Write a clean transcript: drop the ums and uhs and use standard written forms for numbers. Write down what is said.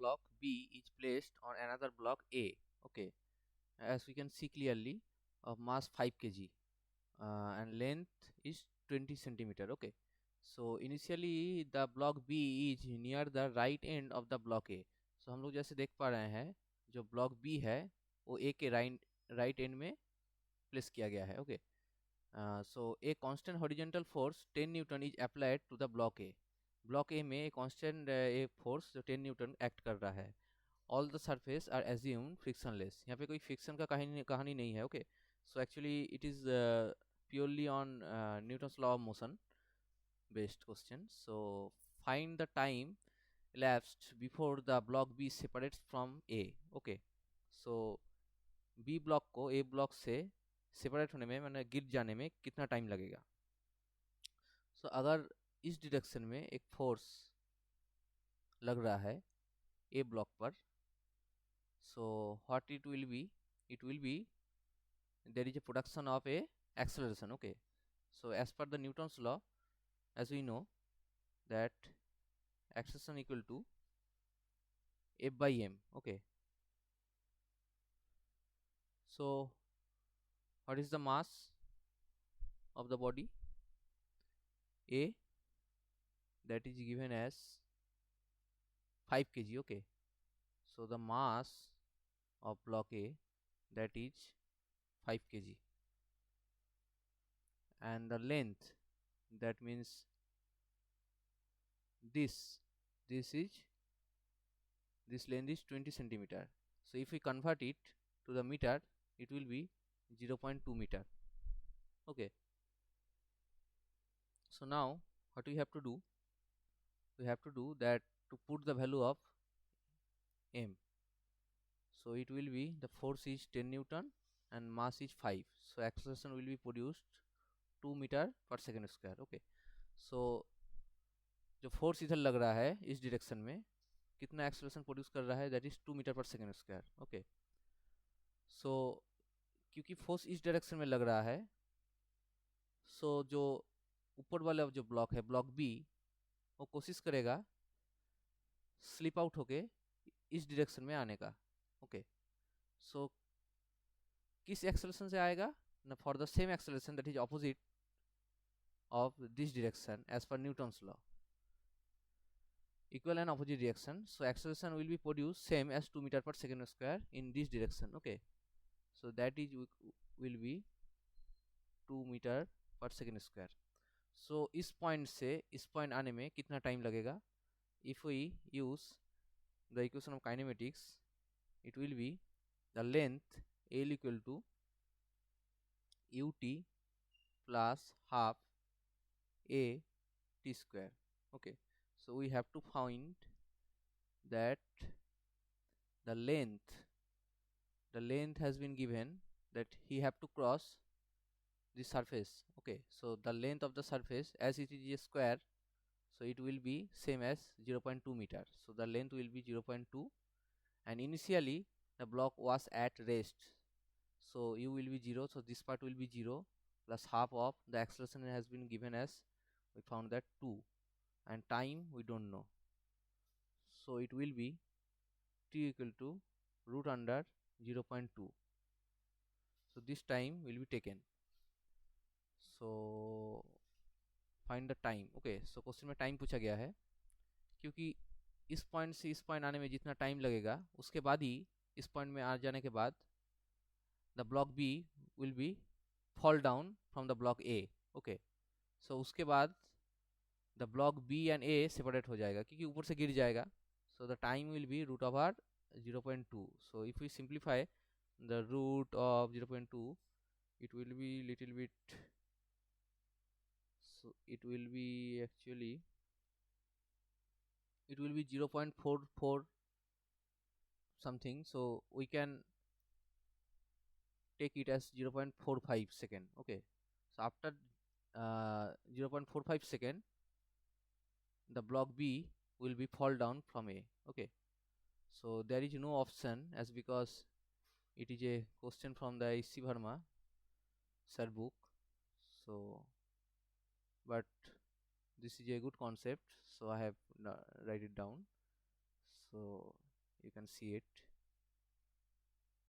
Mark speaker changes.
Speaker 1: block B is placed on another block A. Okay, as we can see clearly, of mass 5 kg and length is 20 centimeter. Okay, so initially the block B is near the right end of the block A. So हम लोग जैसे देख पा रहे हैं जो block B है वो A के राइट एंड में प्लेस किया गया है. Okay, so a constant horizontal force 10 newton is applied to the block A. Block A में एक कांस्टेंट एक फोर्स जो 10 न्यूटन एक्ट कर रहा है. All the surface are assumed frictionless. यहाँ पे कोई फ्रिक्शन का कहानी नहीं है. Okay, so actually it is purely on Newton's law of motion based question. So find the time elapsed before the block B separates from A. Okay, so B block को A block से separate होने में मैंने गिर जाने में कितना time लगेगा. सो अगर इस डायरेक्शन में एक फोर्स लग रहा है ए ब्लॉक पर, so what it will be there is a production of a acceleration. Okay, so as per the Newton's law as we know that acceleration equal to F by m. Okay, so what is the mass of the body A? That is given as 5 kg. Okay, so the mass of block A, that is 5 kg, and the length, that means this length is 20 centimeter. So if we convert it to the meter, it will be 0.2 meter. Okay, so now what we have to do, that to put the value of m. So it will be, the force is 10 newton and mass is 5, so acceleration will be produced 2 meter per second square. Okay, so जो force इधर लग रहा है इस direction में कितना acceleration produce कर रहा है, दैट इज 2 मीटर पर सेकेंड स्क्वायर. ओके, सो क्योंकि फोर्स इस डायरेक्शन में लग रहा है, सो जो ऊपर वाला जो ब्लॉक है ब्लॉक बी, वो कोशिश करेगा स्लिप आउट होके इस डायरेक्शन में आने का. ओके, सो किस एक्सेलरेशन से आएगा ना, for the same acceleration that is opposite of this direction as per Newton's law, equal and opposite direction. So acceleration will be produced same as 2 meter per second square in this direction. Okay, so that is will be 2 meter per second square. So इस point से इस point आने में कितना time लगेगा? If we use the equation of kinematics, it will be the length L equal to ut plus half a t square. Okay, so we have to find that the length has been given, that he have to cross the surface. Okay, so the length of the surface, as it is a square, so it will be same as 0.2 meter. So the length will be 0.2, and initially the block was at rest, so u will be 0, so this part will be 0 plus half of the acceleration has been given as, we found that 2, and time we don't know, so it will be t equal to root under 0.2. so this time will be taken. So find the time. Okay, so question में time पूछा गया है क्योंकि इस point से इस point आने में जितना टाइम लगेगा, उसके बाद ही इस पॉइंट में आ जाने के बाद the block B will be fall down from the block A. Okay, so उसके बाद the block B and A separate हो जाएगा क्योंकि ऊपर से गिर जाएगा. So the time will be root of R 0.2. So if we simplify the root of 0.2, it will be little bit, so it will be actually, it will be 0.44 something, so we can take it as 0.45 second. Okay, so after 0.45 second the block B will be fall down from A. Okay, so there is no option, as because it is a question from the C Verma sir book. So but this is a good concept, so I have write it down. So you can see it.